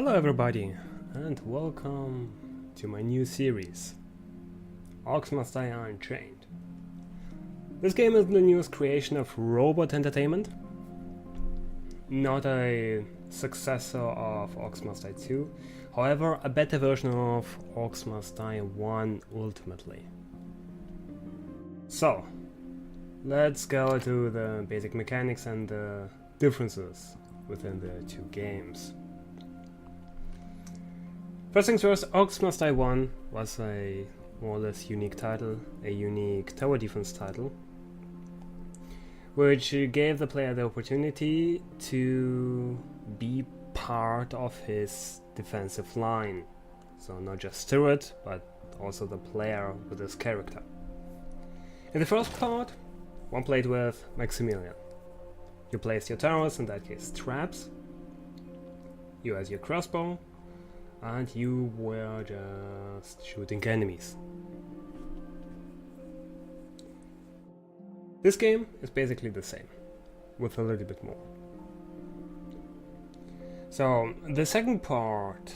Hello everybody, and welcome to my new series, Orcs Must Die Unchained. This game is the newest creation of Robot Entertainment, not a successor of Orcs Must Die 2, however a better version of Orcs Must Die 1 ultimately. So, let's go to the basic mechanics and the differences within the two games. First things first, Orcs Must Die 1 was a more or less unique title, a unique tower defense title, which gave the player the opportunity to be part of his defensive line. So not just turret, but also the player with his character. In the first part, one played with Maximilian. You placed your towers, in that case traps, you has your crossbow, and you were just shooting enemies. This game is basically the same, with a little bit more. So, the second part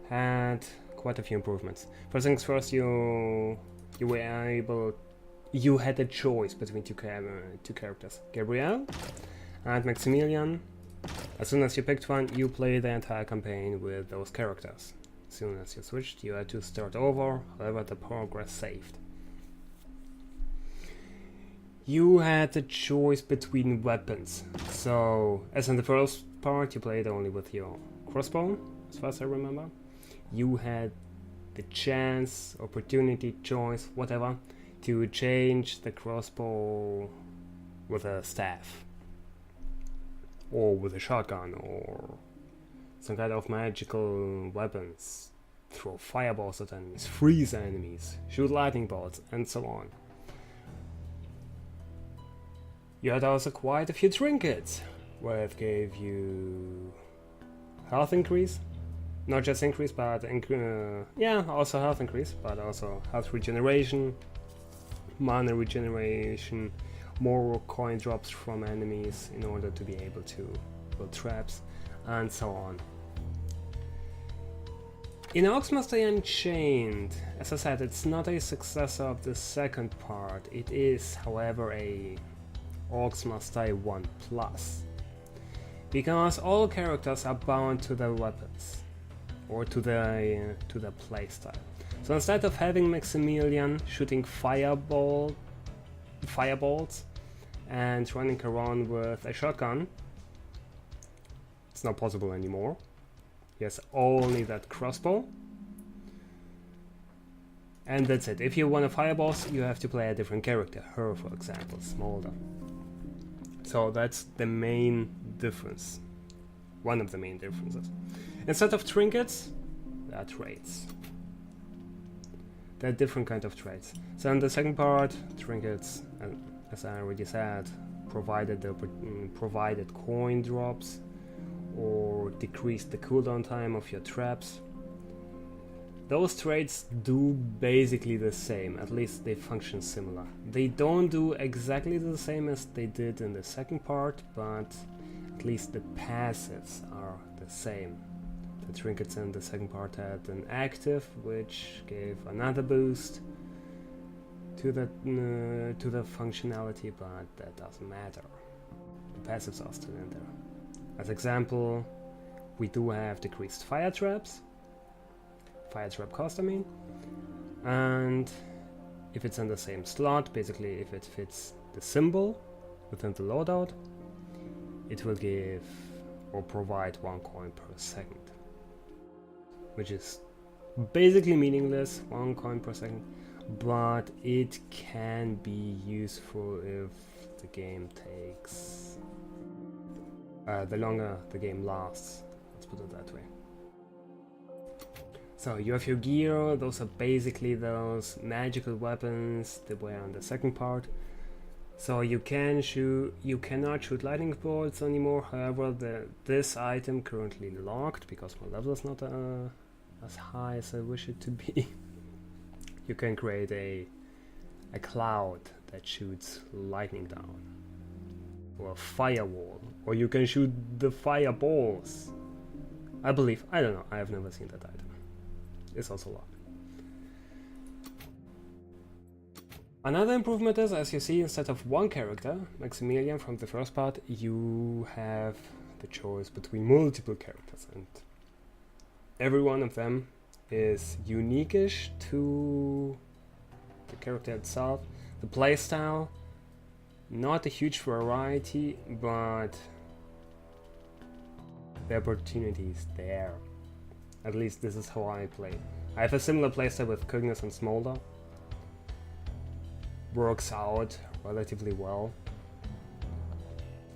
had quite a few improvements. First things first, you had a choice between two characters, Gabriel and Maximilian. As soon as you picked one, you play the entire campaign with those characters. As soon as you switched, you had to start over, however the progress saved. You had a choice between weapons. So, as in the first part, you played only with your crossbow, as far as I remember. You had the chance, opportunity, choice, whatever, to change the crossbow with a staff, or with a shotgun, or some kind of magical weapons. Throw fireballs at enemies, freeze enemies, shoot lightning bolts, and so on. You had also quite a few trinkets, where it gave you health increase. Not just increase, but also health increase, but also health regeneration, mana regeneration, more coin drops from enemies in order to be able to build traps, and so on. In Orcs Must Die Unchained, as I said, it's not a successor of the second part. It is, however, a Orcs Must Die 1 Plus, because all characters are bound to their weapons or to their playstyle. So instead of having Maximilian shooting fireballs and running around with a shotgun, it's not possible anymore. He has only that crossbow, and that's it. If you want a fireballs, you have to play a different character, her for example, Smolder. So that's the main difference, one of the main differences. Instead of trinkets, there are traits. There are different kind of traits. So in the second part, trinkets, as I already said, provided coin drops or decreased the cooldown time of your traps. Those traits do basically the same, at least they function similar. They don't do exactly the same as they did in the second part, but at least the passives are the same. The trinkets in the second part had an active, which gave another boost to the functionality, but that doesn't matter. The passives are still in there. As example, we do have decreased fire trap cost, and if it's in the same slot, basically if it fits the symbol within the loadout, it will give or provide 1 coin per second, which is basically meaningless, 1 coin per second, but it can be useful if the game takes the longer the game lasts, let's put it that way. So you have your gear, those are basically those magical weapons that were on the second part. So you cannot shoot lightning bolts anymore, however this item currently locked, because my level is not as high as I wish it to be. You can create a cloud that shoots lightning down, or a firewall, or you can shoot the fireballs I believe. I don't know. I have never seen that item. It's also locked. Another improvement is, as you see, instead of one character, Maximilian from the first part, you have the choice between multiple characters, and every one of them is unique-ish to the character itself. The playstyle, not a huge variety, but the opportunity is there. At least this is how I play. I have a similar playstyle with Cygnus and Smolder. Works out relatively well.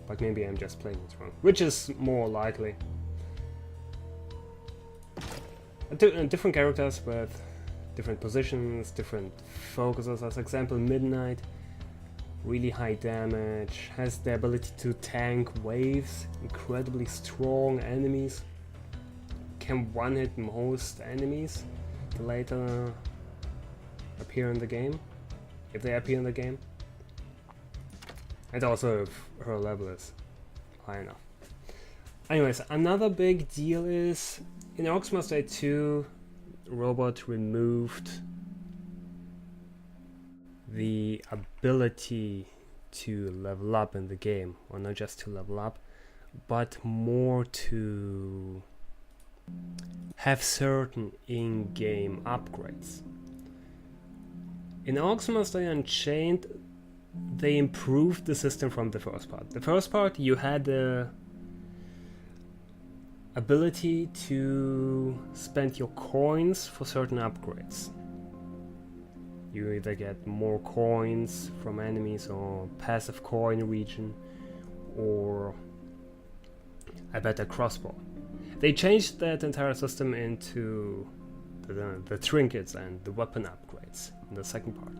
But maybe I'm just playing it wrong, which is more likely. Different characters with different positions, different focuses. As example, Midnight, really high damage, has the ability to tank waves, incredibly strong enemies, can one-hit most enemies that later appear in the game, if they appear in the game. And also if her level is high enough. Anyways, another big deal is in Orcs Must Die 2, Robot removed the ability to level up in the game, or not just to level up, but more to have certain in-game upgrades. In Orcs Must Die Unchained, they improved the system from the first part. The first part, you had the ability to spend your coins for certain upgrades. You either get more coins from enemies or passive coin region or a better crossbow. They changed that entire system into the trinkets and the weapon upgrades in the second part.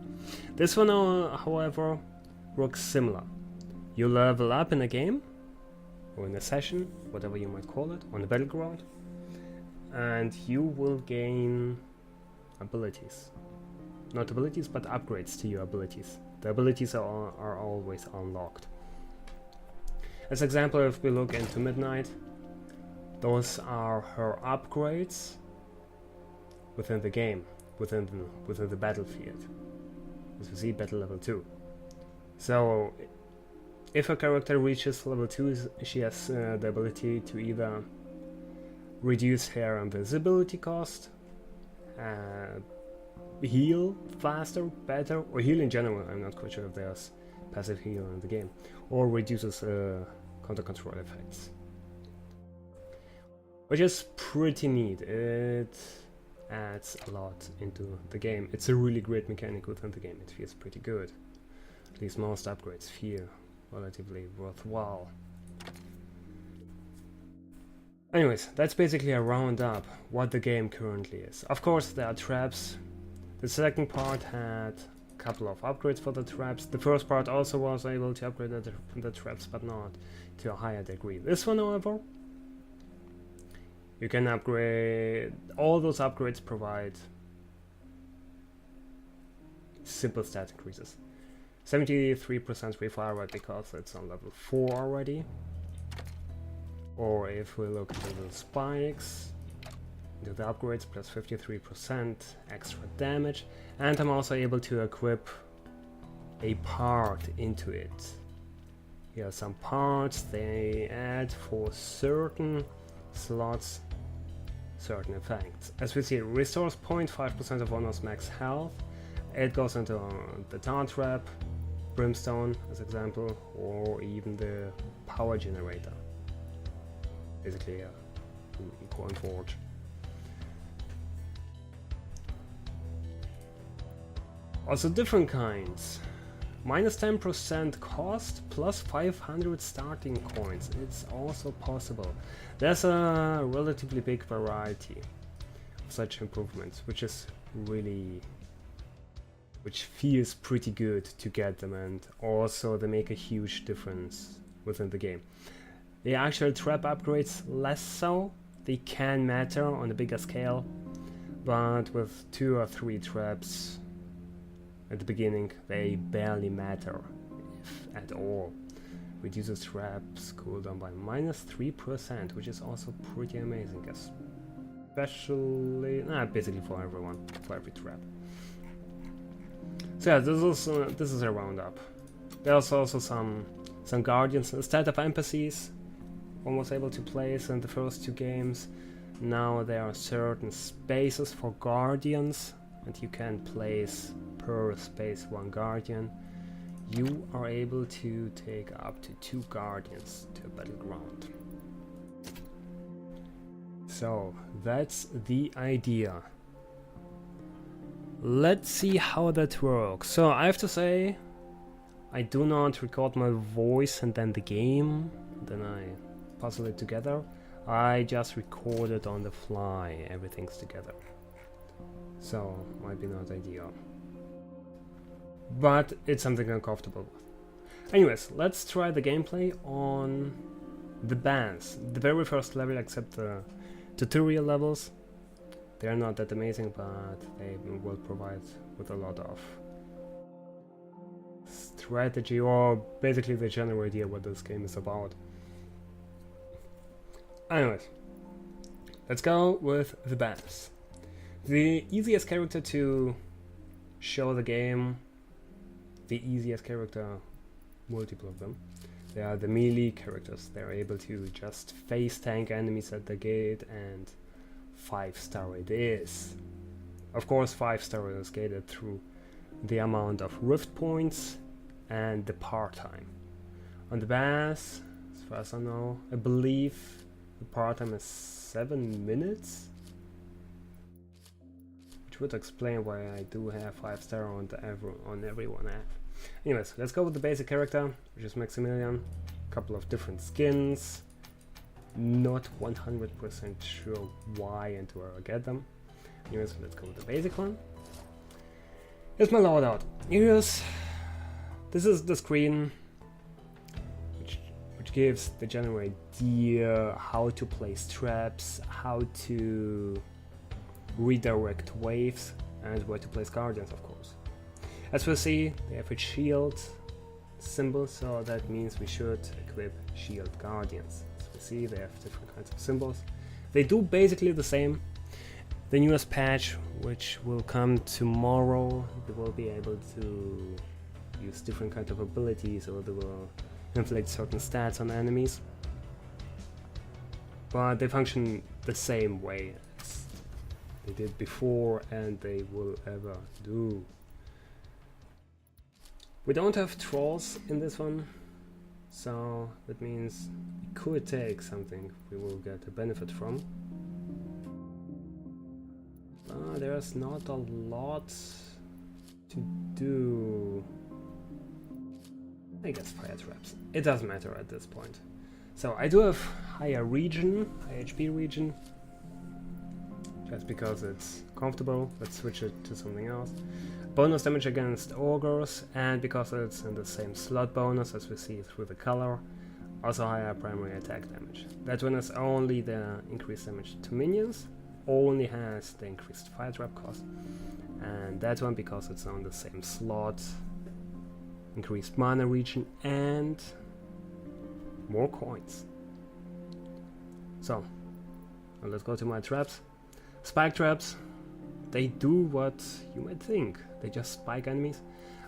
This one, however, works similar. You level up in a game, or in a session, whatever you might call it, on the battleground, and you will gain abilities. Not abilities, but upgrades to your abilities. The abilities are always unlocked. As example, if we look into Midnight, those are her upgrades within the game, within the battlefield. As we see, battle level 2. So, if a character reaches level 2, she has the ability to either reduce her invisibility cost, heal faster, better, or heal in general. I'm not quite sure if there's passive heal in the game, or reduces counter control effects, which is pretty neat. It adds a lot into the game. It's a really great mechanic within the game. It feels pretty good. At least most upgrades feel relatively worthwhile. Anyways, that's basically a roundup what the game currently is. Of course, there are traps. The second part had a couple of upgrades for the traps. The first part also was able to upgrade the traps, but not to a higher degree. This one, however, you can upgrade. All those upgrades provide simple stat increases. 73% free fire rate because it's on level 4 already. Or if we look at the spikes, do the upgrades, plus 53% extra damage. And I'm also able to equip a part into it. Here are some parts they add for certain slots, certain effects. As we see, it restores 0.5% of owner's max health. It goes into the Tar Trap, Brimstone as example, or even the power generator. Basically a Corn Forge. Also different kinds. Minus 10% cost, plus 500 starting coins. It's also possible. There's a relatively big variety of such improvements, which feels pretty good to get them, and also they make a huge difference within the game. The actual trap upgrades, less so. They can matter on a bigger scale, but with 2 or 3 traps at the beginning, they barely matter, if at all. Reduces traps cooldown by -3%, which is also pretty amazing, especially basically for everyone, for every trap. So yeah, this is a roundup. There's also some guardians instead of NPCs one was able to place in the first 2 games. Now there are certain spaces for guardians, and you can place per space 1 guardian. You are able to take up to 2 guardians to a battleground. So that's the idea. Let's see how that works. So I have to say, I do not record my voice and then the game, then I puzzle it together. I just record it on the fly, everything's together. So, might be not ideal. But it's something I'm comfortable with. Anyways, let's try the gameplay on the bands. The very first level, except the tutorial levels. They're not that amazing, but they will provide with a lot of strategy, or basically the general idea what this game is about. Anyways, let's go with the bands. The easiest character to show the game, the easiest character, multiple of them, they are the melee characters. They're able to just face tank enemies at the gate, and 5-star it is. Of course, 5-star is gated through the amount of rift points and the par time. On the bass, as far as I know, I believe the par time is 7 minutes, which would explain why I do have 5-star on everyone I have. Anyways, let's go with the basic character, which is Maximilian. A couple of different skins. Not 100% sure why and where I get them. Anyways, let's go with the basic one. Here's my loadout. This is the screen which gives the general idea how to place traps, how to redirect waves, and where to place guardians, of course. As we'll see, they have a shield symbol, so that means we should equip shield guardians. As we see, they have different kinds of symbols. They do basically the same. The newest patch, which will come tomorrow, they will be able to use different kinds of abilities, or they will inflict certain stats on enemies. But they function the same way as they did before, and they will ever do. We don't have trolls in this one, so that means it could take something we will get a benefit from. There's not a lot to do. I guess fire traps. It doesn't matter at this point. So I do have higher region, high HP region, just because it's comfortable. Let's switch it to something else. Bonus damage against ogres, and because it's in the same slot bonus as we see through the color, also higher primary attack damage. That one is only the increased damage to minions, only has the increased fire trap cost, and that one, because it's on the same slot, increased mana region and more coins. So now let's go to my traps. Spike traps, they do what you might think, they just spike enemies.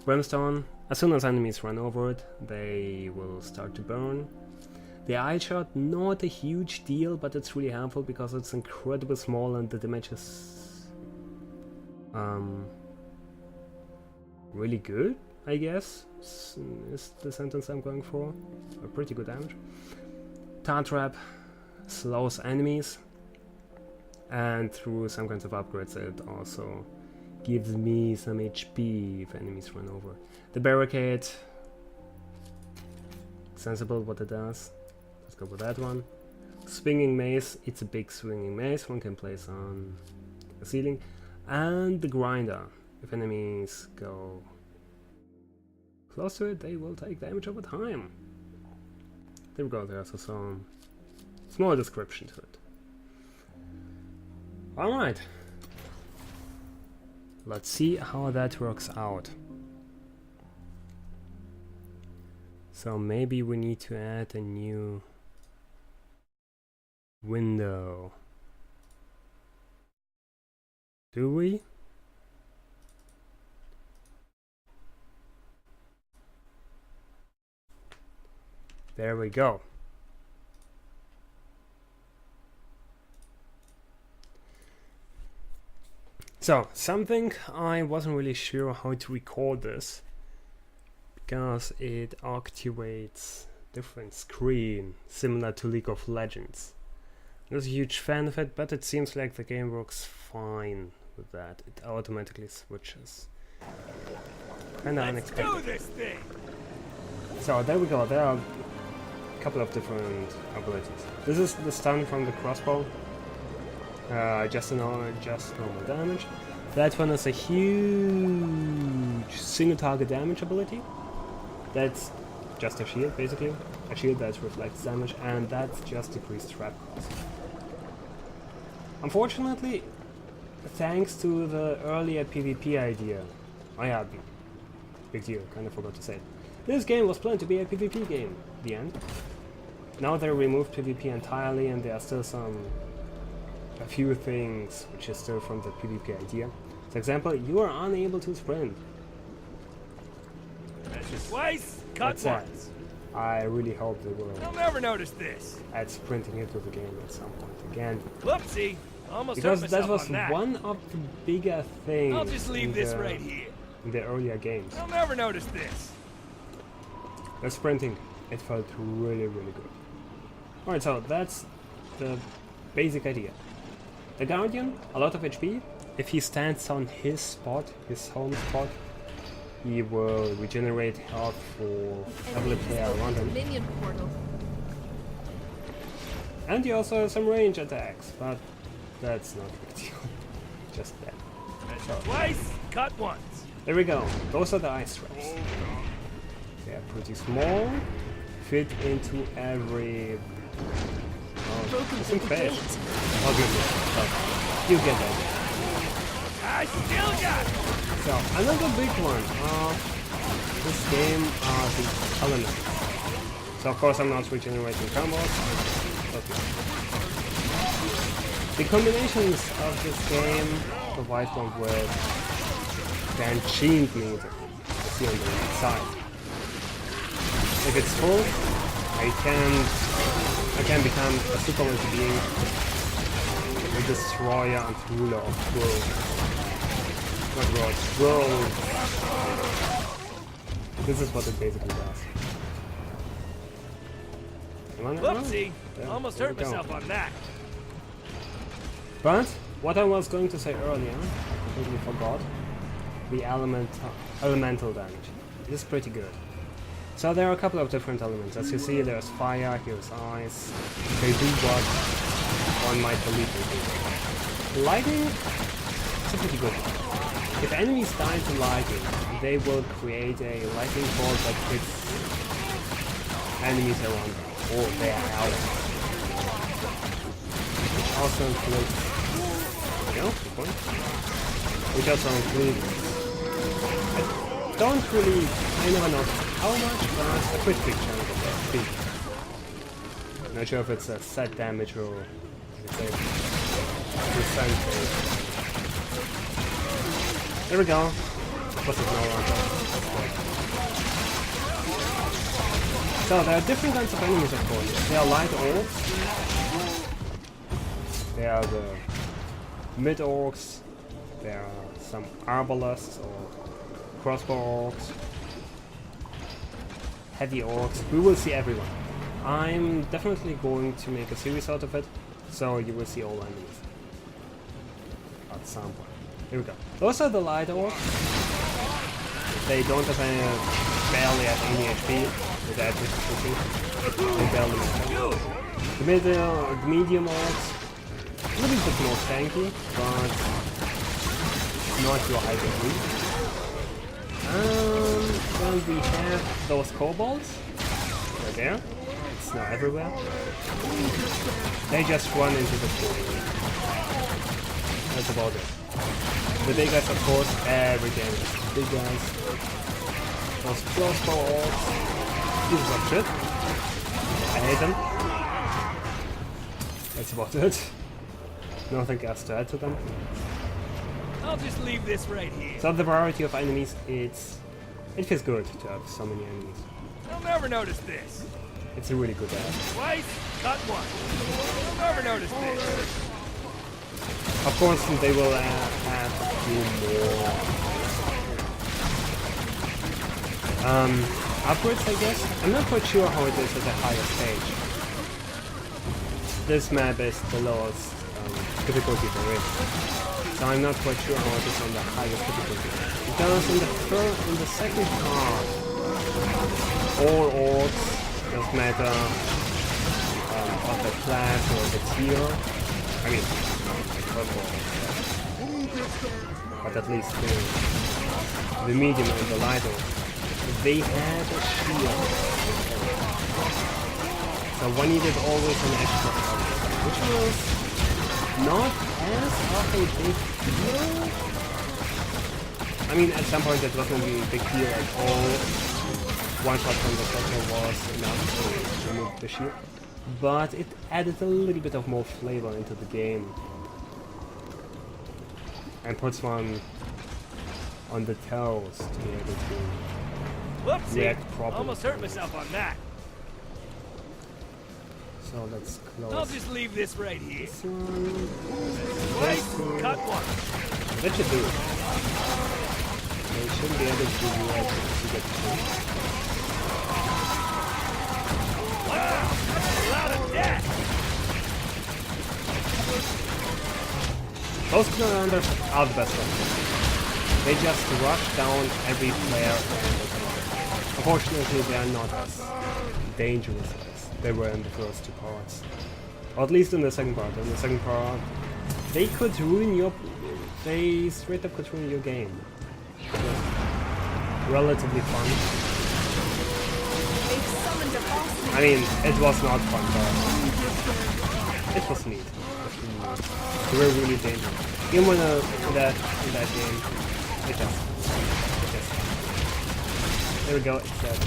Brimstone, as soon as enemies run over it, they will start to burn. The eye shot, not a huge deal, but it's really helpful because it's incredibly small and the damage is really good, I guess, is the sentence I'm going for. A pretty good damage. Tar Trap slows enemies, and through some kinds of upgrades it also gives me some HP if enemies run over. The Barricade, sensible what it does. Let's go with that one. Swinging Mace, it's a big swinging mace one can place on the ceiling. And the Grinder, if enemies go close to it, they will take damage over time. There we go, there's also some small description to it. Alright, let's see how that works out. So maybe we need to add a new window. Do we? There we go. So, something I wasn't really sure how to record this, because it activates different screen, similar to League of Legends. I was a huge fan of it, but it seems like the game works fine with that. It automatically switches. Kinda unexpected. Let's do this thing. So there we go, there are a couple of different abilities. This is the stun from the crossbow. Just normal damage. That one is a huge single target damage ability. That's just a shield, basically. A shield that reflects damage, and that's just decreased trap cost. Unfortunately, thanks to the earlier PvP idea, big deal, kinda forgot to say it. This game was planned to be a PvP game, the end. Now they removed PvP entirely, and there are still a few things which is still from the PvP idea. For example, you are unable to sprint. Measure twice, cut once. I really hope they will I'll never notice this. add sprinting into the game at some point again. Whoopsie, almost Because hurt that myself was on that. one of the bigger things I'll just leave this right here. in the earlier games. I'll never notice this. The sprinting, it felt really, really good. Alright, so that's the basic idea. The Guardian, a lot of HP. If he stands on his spot, his home spot, he will regenerate health for every player around him. Minion portal. And he also has some range attacks, but that's not a big deal. Just that. Measure twice, cut once. There we go. Those are the ice traps. They are pretty small, fit into every... Broken some the fish. gate. You get that. I still got it. So, another big one of this game are the elements. So of course I'm not regenerating combos. The combinations of this game provide one with the Unchained meter. You see on the right side. If it's full, I can become a super being, a destroyer and ruler of worlds. Not worlds, worlds. This is what it basically does. Whoopsie, There, almost there hurt we go. myself on that. But what I was going to say earlier, I completely forgot, the elemental damage. It is pretty good. So there are a couple of different elements. As you see, there's fire, here's ice. They do what one might believe they do. Lightning is a pretty good one. If enemies die to lightning, they will create a lightning bolt that hits enemies around them, or their allies. Which also includes... good point. Which also includes... I never know how much, but a pretty big chunk of that speed. Not sure if it's a set damage or it's a percentage. There we go. Plus it's no longer. So there are different kinds of enemies, of course. There are light orcs. There are the mid orcs. There are some arbalists or crossbow orcs. Heavy orcs. We will see everyone. I'm definitely going to make a series out of it, so you will see all enemies at some point. Here we go. Those are the light orcs. They don't have barely have any HP with that difficulty. They barely matter. The medium orcs, a little bit more tanky, but not to a high degree. Then we have those kobolds. Right there. It's not everywhere. They just run into the pool. That's about it. The big guys, of course, every game is big guys. Those crossbow orcs. pieces of shit. I hate them. That's about it. Nothing else to add to them. I'll just leave this right here. So the variety of enemies, it feels good to have so many enemies. They'll never notice this. It's a really good add. Twice, cut once. They'll never notice this. Of course, they will add a few more upwards, I guess. I'm not quite sure how it is at the higher stage. This map is the lowest difficulty there is, so I'm not quite sure how it is on the highest difficulty. Because in the second part, all orcs, doesn't matter of the class or the tier. I mean, but at least the medium and the lighter, they had a shield. So one needed always an extra cover, which was not as of a big deal. I mean, at some point it wasn't a big deal at all. One shot from the second was enough to remove the shield, but it added a little bit of more flavor into the game. And puts one on the toes to be able to Whoopsie! react properly. Almost hurt myself on that. So let's I'll close just leave this right here. this one. Twice, cut once. That should do it. They shouldn't be able to react to get through. Wow! That's a lot of death! Those commanders are the best ones. They just rush down every player and unfortunately they are not as dangerous as they were in the first two parts. Or at least in the second part. In the second part, they could ruin your... They straight up could ruin your game. It was relatively fun. They've summoned a boss. I mean, it was not fun, but it was neat. They were really dangerous. Even when in that game, it just. There we go. It's dead.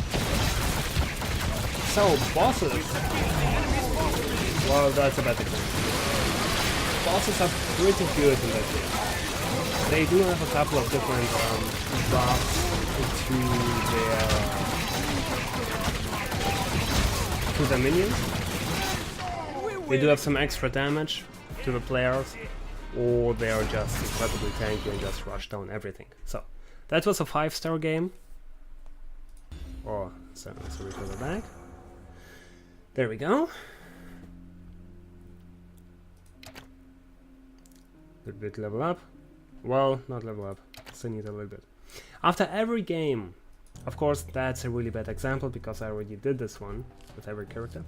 So bosses. Well, that's a better thing. Bosses are pretty good in that game. They do have a couple of different buffs to their minions. They do have some extra damage to the players, or they are just incredibly tanky and just rush down everything. So that was a 5-star game. Or sorry for the back. There we go. Little bit level up. Well, not level up. Still need a little bit. After every game, of course that's a really bad example because I already did this one with every character.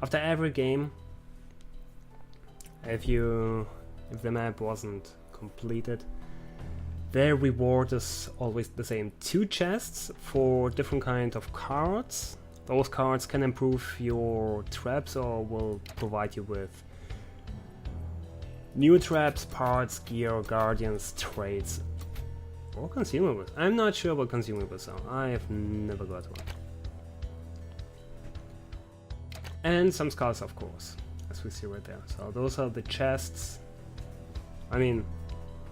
After every game, if the map wasn't completed, their reward is always the same. 2 chests for different kinds of cards. Those cards can improve your traps or will provide you with new traps, parts, gear, guardians, traits, or consumables. I'm not sure what consumables are. I have never got one. And some skulls, of course, as we see right there. So those are the chests. I mean,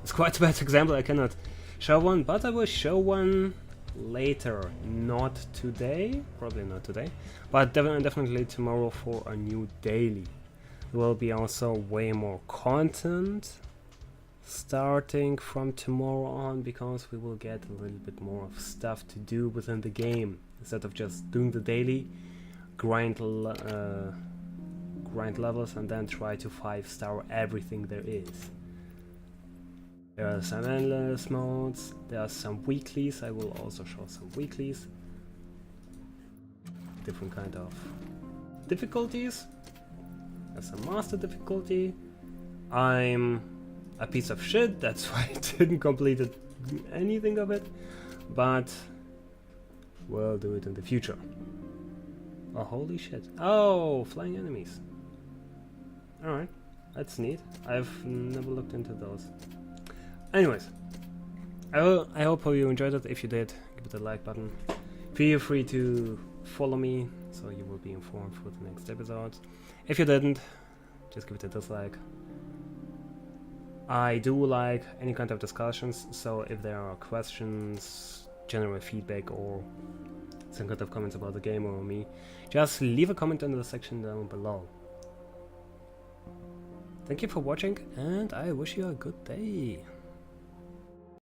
it's quite a bad example. I cannot show one, but I will show one later. Not today, probably not today, but definitely tomorrow for a new daily. There will be also way more content starting from tomorrow on, because we will get a little bit more of stuff to do within the game instead of just doing the daily grind levels and then try to 5-star everything there is. There are some endless modes, there are some weeklies. I will also show some weeklies, different kind of difficulties. There's a master difficulty. I'm a piece of shit, that's why I didn't complete anything of it, but we'll do it in the future. Oh, holy shit. Oh, flying enemies. Alright, that's neat. I've never looked into those. Anyways, I hope you enjoyed it. If you did, give it a like button. Feel free to follow me, so you will be informed for the next episodes. If you didn't, just give it a dislike. I do like any kind of discussions, so if there are questions, general feedback, or some kind of comments about the game or me, just leave a comment in the section down below. Thank you for watching, and I wish you a good day.